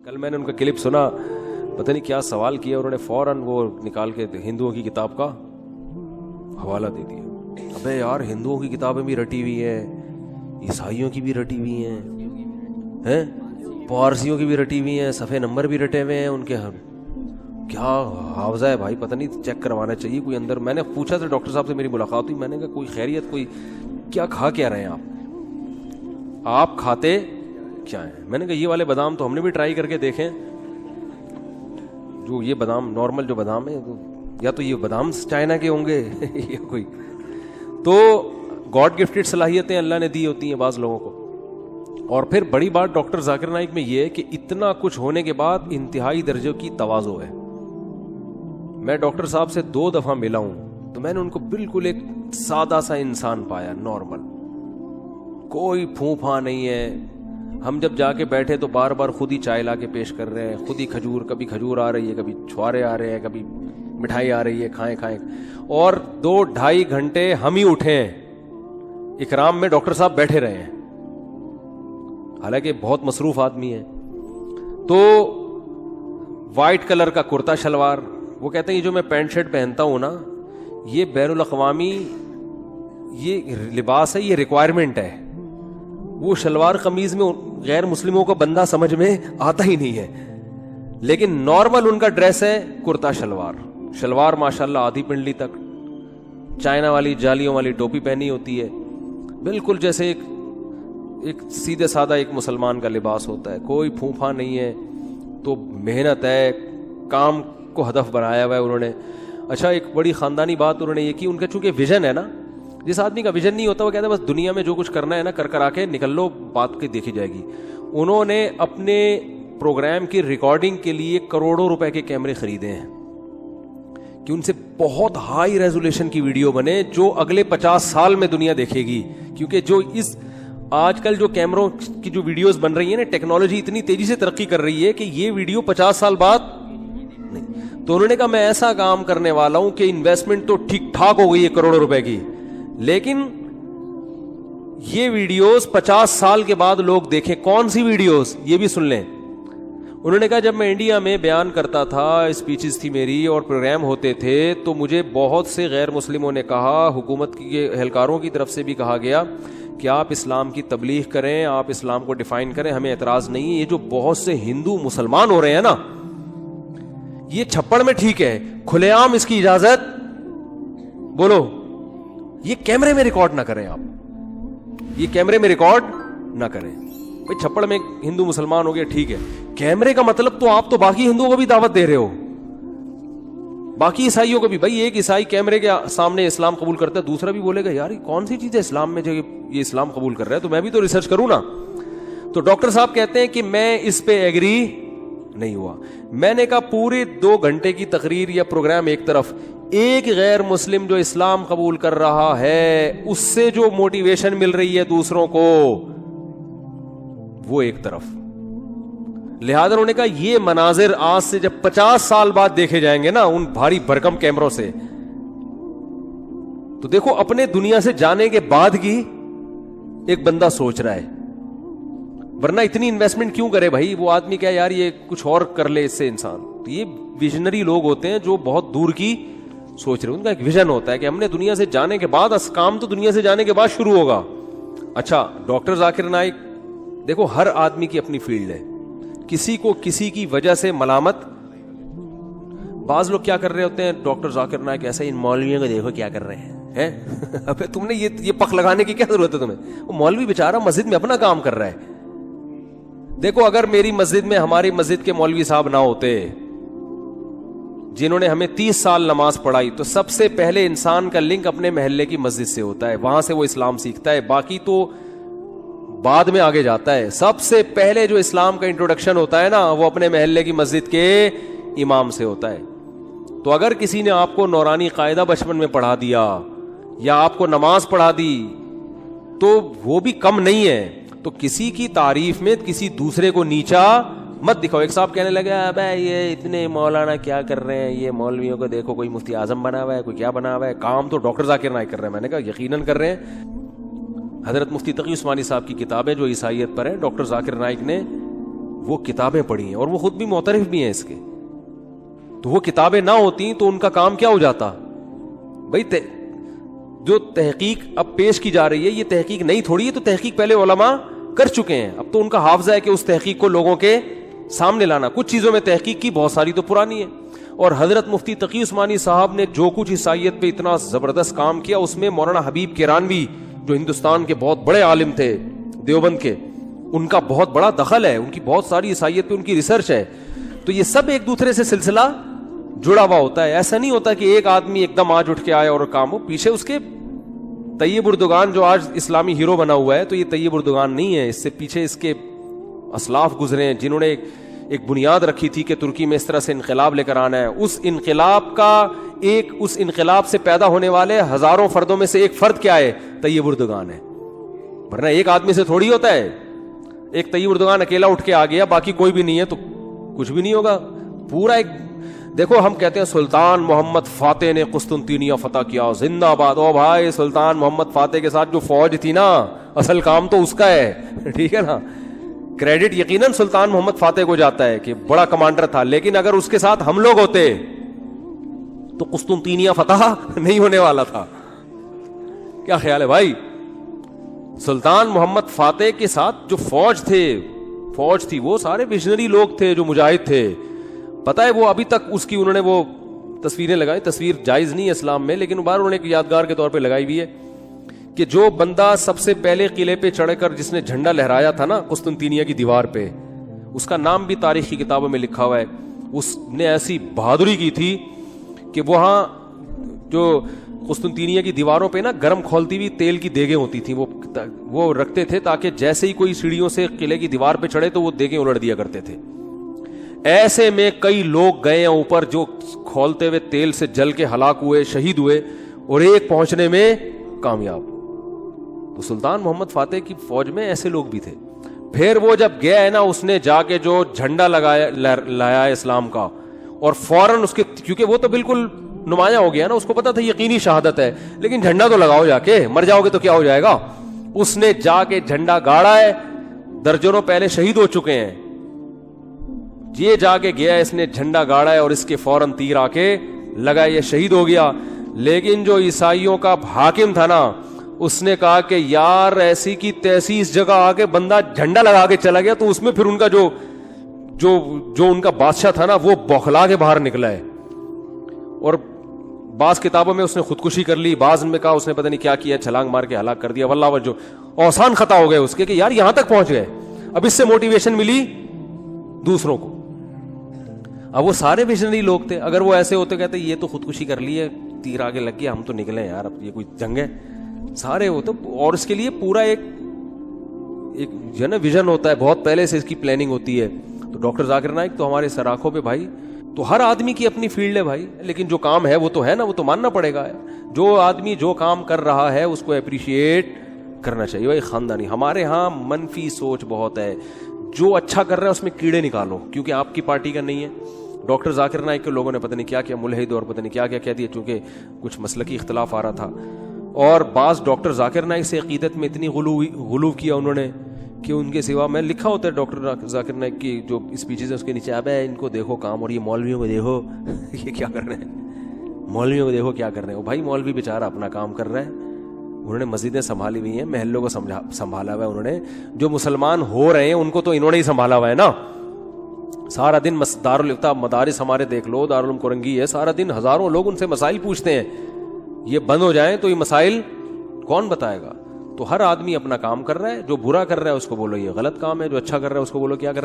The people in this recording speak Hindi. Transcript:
कल मैंने उनका क्लिप सुना, पता नहीं क्या सवाल किया, उन्होंने फौरन वो निकाल के हिंदुओं की किताब का हवाला दे दिया। अबे यार, हिंदुओं की किताबें भी रटी हुई हैं, ईसाइयों की भी रटी हुई हैं, पारसियों की भी रटी हुई हैं, सफ़े नंबर भी रटे हुए हैं उनके। क्या हावजा है भाई, पता नहीं, चेक करवाना चाहिए कोई अंदर। मैंने पूछा था डॉक्टर साहब से, मेरी मुलाकात हुई, मैंने कहा कोई खैरियत, कोई क्या खा क्या रहे हैं आप खाते क्या है? मैंने कहा ये वाले बादाम तो हमने भी ट्राई करके देखें, जो ये बादाम नॉर्मल जो बादाम है, या तो ये बादाम चाइना के होंगे या कोई तो गॉड गिफ्टेड सलाहियतें अल्लाह ने दी होती हैं बाज लोगों को। और फिर बड़ी बात डॉक्टर जाकिर नाइक में ये है कि इतना कुछ होने के बाद इंतहाई दर्जे की तवाज़ो है। मैं डॉक्टर साहब से 2 दफा मिला हूं, तो मैंने उनको बिल्कुल एक सादा सा इंसान पाया, नॉर्मल, कोई फूफा नहीं है। हम जब जाके बैठे तो बार बार खुद ही चाय ला के पेश कर रहे हैं, खुद ही खजूर, कभी खजूर आ रही है, कभी छुआरे आ रहे हैं, कभी मिठाई आ रही है, खाएं खाएं। और 2-2.5 घंटे हम ही उठे हैं, इकराम में डॉक्टर साहब बैठे रहे हैं, हालांकि बहुत मसरूफ आदमी है। तो वाइट कलर का कुर्ता शलवार, वो कहते हैं ये जो मैं पैंट शर्ट पहनता हूं ना, ये बैनुल अक़वामी ये लिबास है, ये रिक्वायरमेंट है। वो शलवार कमीज में गैर मुस्लिमों को बंदा समझ में आता ही नहीं है, लेकिन नॉर्मल उनका ड्रेस है कुर्ता शलवार माशाल्लाह आधी पिंडली तक, चाइना वाली जालियों वाली टोपी पहनी होती है, बिल्कुल जैसे एक सीधे सादा एक मुसलमान का लिबास होता है, कोई फूफा नहीं है। तो मेहनत है, काम को हदफ बनाया हुआ है उन्होंने। अच्छा, एक बड़ी खानदानी बात उन्होंने ये की, उनका चूंकि विजन है ना, जिस आदमी का विजन नहीं होता वो कहता है बस दुनिया में जो कुछ करना है ना कर आके निकल लो, बात की देखी जाएगी। उन्होंने अपने प्रोग्राम की रिकॉर्डिंग के लिए करोड़ों रुपए के कैमरे खरीदे हैं कि उनसे बहुत हाई रेजोल्यूशन की वीडियो बने जो अगले 50 साल में दुनिया देखेगी। क्योंकि जो इस आजकल जो कैमरों की जो वीडियोस बन रही है ना, टेक्नोलॉजी इतनी तेजी से तरक्की कर रही है कि ये वीडियो 50 साल बाद नहीं। तो उन्होंने कहा मैं ऐसा काम करने वाला हूं कि इन्वेस्टमेंट तो ठीक ठाक हो गई है करोड़ों रुपए की, लेकिन ये वीडियोस 50 साल के बाद लोग देखें। कौन सी वीडियोस, ये भी सुन लें। उन्होंने कहा जब मैं इंडिया में बयान करता था, स्पीचेस थी मेरी और प्रोग्राम होते थे, तो मुझे बहुत से गैर मुस्लिमों ने कहा, हुकूमत के एहलकारों की तरफ से भी कहा गया कि आप इस्लाम की तबलीग करें, आप इस्लाम को डिफाइन करें, हमें एतराज नहीं है। ये जो बहुत से हिंदू मुसलमान हो रहे हैं ना, ये छप्पड़ में ठीक है, खुलेआम इसकी इजाजत, बोलो, ये कैमरे में रिकॉर्ड ना करें, आप ये कैमरे में रिकॉर्ड ना करें। भाई छप्पड़ में हिंदू मुसलमान हो गया, ठीक है, कैमरे का मतलब तो आप तो बाकी हिंदुओं को भी दावत दे रहे हो, बाकी ईसाइयों को भी। भाई एक ईसाई कैमरे के सामने इस्लाम कबूल करता है, दूसरा भी बोलेगा यार ये कौन सी चीज है इस्लाम में जो ये इस्लाम कबूल कर रहा है, तो मैं भी तो रिसर्च करूं ना। तो डॉक्टर साहब कहते हैं कि मैं इस पे एग्री नहीं हुआ। मैंने कहा पूरे 2 घंटे की तकरीर या प्रोग्राम एक तरफ, एक गैर मुस्लिम जो इस्लाम कबूल कर रहा है उससे जो मोटिवेशन मिल रही है दूसरों को, वो एक तरफ। लिहाजा उन्होंने कहा ये मनाजिर आज से जब 50 साल बाद देखे जाएंगे ना उन भारी भरकम कैमरों से, तो देखो अपने दुनिया से जाने के बाद की एक बंदा सोच रहा है, वरना इतनी इन्वेस्टमेंट क्यों करे भाई? वो आदमी क्या यार ये कुछ और कर ले इससे इंसान। तो ये विजनरी लोग होते हैं जो बहुत दूर की सोच रहे हैं, उनका एक विजन होता है कि हमने दुनिया से जाने के बाद, काम तो दुनिया से जाने के बाद शुरू होगा। अच्छा, डॉक्टर जाकिर नाइक, देखो हर आदमी की अपनी फील्ड है, किसी को किसी की वजह से मलामत। बाज लोग क्या कर रहे होते हैं, डॉक्टर जाकिर नाइक ऐसे इन मौलवियों को देखो क्या कर रहे हैं अबे तुमने ये पख लगाने की क्या जरूरत है तुम्हें? वो मौलवी बेचारा मस्जिद में अपना काम कर रहा है। देखो अगर मेरी मस्जिद में हमारी मस्जिद के मौलवी साहब ना होते जिन्होंने हमें 30 साल नमाज पढ़ाई, तो सबसे पहले इंसान का लिंक अपने महल्ले की मस्जिद से होता है, वहां से वो इस्लाम सीखता है, बाकी तो बाद में आगे जाता है। सबसे पहले जो इस्लाम का इंट्रोडक्शन होता है ना, वो अपने महल्ले की मस्जिद के इमाम से होता है। तो अगर किसी ने आपको नौरानी कायदा बचपन में पढ़ा दिया या आपको नमाज पढ़ा दी, तो वो भी कम नहीं है। तो किसी की तारीफ में किसी दूसरे को नीचा मत दिखाओ। एक साहब कहने लगे अबे ये इतने मौलाना क्या कर रहे हैं, ये मौलवियों को देखो, कोई मुफ्ती आजम बना हुआ है, कोई क्या बना हुआ है, काम तो डॉक्टर जाकिर नाइक कर रहे हैं। मैंने कहा यकीनन कर रहे हैं। हजरत मुफ्ती तकी उस्मानी साहब की किताबें जो ईसाइयत पर है, डॉक्टर जाकिर नाइक ने वो किताबें पढ़ी हैं और वो खुद भी मोतरफ भी हैं इसके। तो वो किताबें ना होती तो उनका काम क्या हो जाता भाई? जो तहकीक अब पेश की जा रही है ये तहकीक नहीं थोड़ी है, तो तहकीक पहले उलमा कर चुके हैं। अब तो उनका हाफजा है कि उस तहकीक को लोगों के सामने लाना। कुछ चीजों में तहकीक की, बहुत सारी तो पुरानी है। और हजरत मुफ्ती तकी उस्मानी साहब ने जो कुछ ईसाइयत पे इतना जबरदस्त काम किया, उसमें मौलाना हबीब किरानवी जो हिंदुस्तान के बहुत बड़े आलिम थे देवबंद के, उनका बहुत बड़ा दखल है। उनकी बहुत सारी ईसाइयत पे उनकी रिसर्च है। तो ये सब एक दूसरे से सिलसिला जुड़ा हुआ होता है। ऐसा नहीं होता कि एक आदमी एकदम आज उठ के आए और काम हो। पीछे उसके तैयब उर्दुगान जो आज इस्लामी हीरो बना हुआ है, तो ये तैयब उर्दुगान नहीं है। इससे पीछे इसके असलाफ गुजरे हैं जिन्होंने एक बुनियाद रखी थी कि तुर्की में इस तरह से इनकलाब लेकर आना है। उस इनकलाब से पैदा होने वाले हजारों फर्दों में से एक फर्द क्या है? तैयब उर्दुगान है। वरना एक आदमी से थोड़ी होता है। एक तैयब उर्दुगान अकेला उठ के आ गया, बाकी कोई भी नहीं है तो कुछ भी नहीं होगा। पूरा एक देखो, हम कहते हैं सुल्तान मोहम्मद फातेह ने कुस्तुनतीनिया फतह किया, जिंदाबाद। ओ भाई, सुल्तान मोहम्मद फातेह के साथ जो फौज थी ना, असल काम तो उसका है, ठीक है ना। क्रेडिट यकीनन सुल्तान मोहम्मद फातेह को जाता है कि बड़ा कमांडर था, लेकिन अगर उसके साथ हम लोग होते तो कुस्तुनतीनिया फतह नहीं होने वाला था। क्या ख्याल है भाई? सुल्तान मोहम्मद फातेह के साथ जो फौज थी वो सारे विजनरी लोग थे, जो मुजाहिद थे। पता है वो अभी तक उसकी उन्होंने वो तस्वीरें लगाई। तस्वीर जायज नहीं है इस्लाम में, लेकिन बार उन्होंने एक यादगार के तौर पे लगाई हुई है कि जो बंदा सबसे पहले किले पे चढ़कर जिसने झंडा लहराया था ना कुस्तुनतीनिया की दीवार पे, उसका नाम भी तारीख की किताबों में लिखा हुआ है। उसने ऐसी बहादुरी की थी कि वहां जो कुस्तुनतीनिया की दीवारों पे ना गर्म खौलती हुई तेल की देगें होती थी, वो रखते थे ताकि जैसे ही कोई सीढ़ियों से किले की दीवार पे चढ़े तो वो देगें उलट दिया करते थे। ऐसे में कई लोग गए ऊपर जो खौलते हुए तेल से जल के हलाक हुए, शहीद हुए, और एक पहुंचने में कामयाब। तो सुल्तान मोहम्मद फातेह की फौज में ऐसे लोग भी थे। फिर वो जब गया है ना, उसने जाके जो झंडा लाया इस्लाम का, और फौरन उसके, क्योंकि वो तो बिल्कुल नुमाया हो गया ना, उसको पता था यकीनी शहादत है, लेकिन झंडा तो लगाओ जाके, मर जाओगे तो क्या हो जाएगा। उसने जाके झंडा गाड़ा है। दर्जनों पहले शहीद हो चुके हैं, ये जाके गया, इसने झंडा गाड़ा है और इसके फौरन तीर आके लगा, ये शहीद हो गया। लेकिन जो ईसाइयों का हाकिम था ना, उसने कहा कि यार ऐसी की तैसी इस जगह आके बंदा झंडा लगा के चला गया, तो उसमें फिर उनका जो उनका बादशाह था ना, वो बौखला के बाहर निकला है। और बाज किताबों में उसने खुदकुशी कर ली, बाज में कहा उसने पता नहीं क्या किया, छलांग मार के हलाक कर दिया। वल्लाह वजो औसान खता हो गए उसके कि यार यहां तक पहुंच गए। अब इससे मोटिवेशन मिली दूसरों को। अब वो सारे विजनरी लोग थे, अगर वो ऐसे होते कहते ये तो खुदकुशी कर ली है, तीर आगे लग गया, हम तो निकले यार, अब ये कोई जंग है। सारे हो तो, और इसके लिए पूरा एक जो ना विजन होता है, बहुत पहले से इसकी प्लानिंग होती है। तो डॉक्टर जाकिर नाइक तो हमारे सराखों पे भाई, तो हर आदमी की अपनी फील्ड है भाई, लेकिन जो काम है वो तो है ना, वो तो मानना पड़ेगा। जो आदमी जो काम कर रहा है उसको अप्रिशिएट करना चाहिए भाई। खानदानी हमारे यहाँ मनफी सोच बहुत है, जो अच्छा कर रहा है उसमें कीड़े निकालो, क्योंकि आपकी पार्टी का नहीं है। डॉक्टर जाकिर नाइक के लोगों ने पता नहीं क्या क्या मुल्हिद और पता नहीं क्या क्या कह दिया, चूंकि कुछ मसलकी इख्तलाफ आ रहा था। और बाज डॉक्टर जाकिर नाइक से अकीदत में इतनी गुलूव किया उन्होंने कि उनके सिवा, मैं लिखा होता है डॉक्टर जाकिर नाइक की जो स्पीचेज है उसके नीचे, अब इनको देखो काम, और ये मौलवियों को देखो ये क्या कर रहे हैं, मौलवियों को देखो क्या कर रहे हैं। भाई मौलवी बेचारा अपना काम कर रहा है, उन्होंने मस्जिदें संभाली हुई हैं, महल्लों को संभाला हुआ है उन्होंने। जो मुसलमान हो रहे हैं उनको तो इन्होंने ही संभाला हुआ है ना। सारा दिन दारुल इफ्ता मदारिस हमारे देख लो, दारुल कुरंगी है, सारा दिन हजारों लोग उनसे मसाइल पूछते हैं। ये बंद हो जाएं तो ये मसाइल कौन बताएगा। तो हर आदमी अपना काम कर रहा है, जो बुरा कर रहा है उसको बोलो ये गलत काम है, जो अच्छा कर रहा है उसको बोलो क्या कर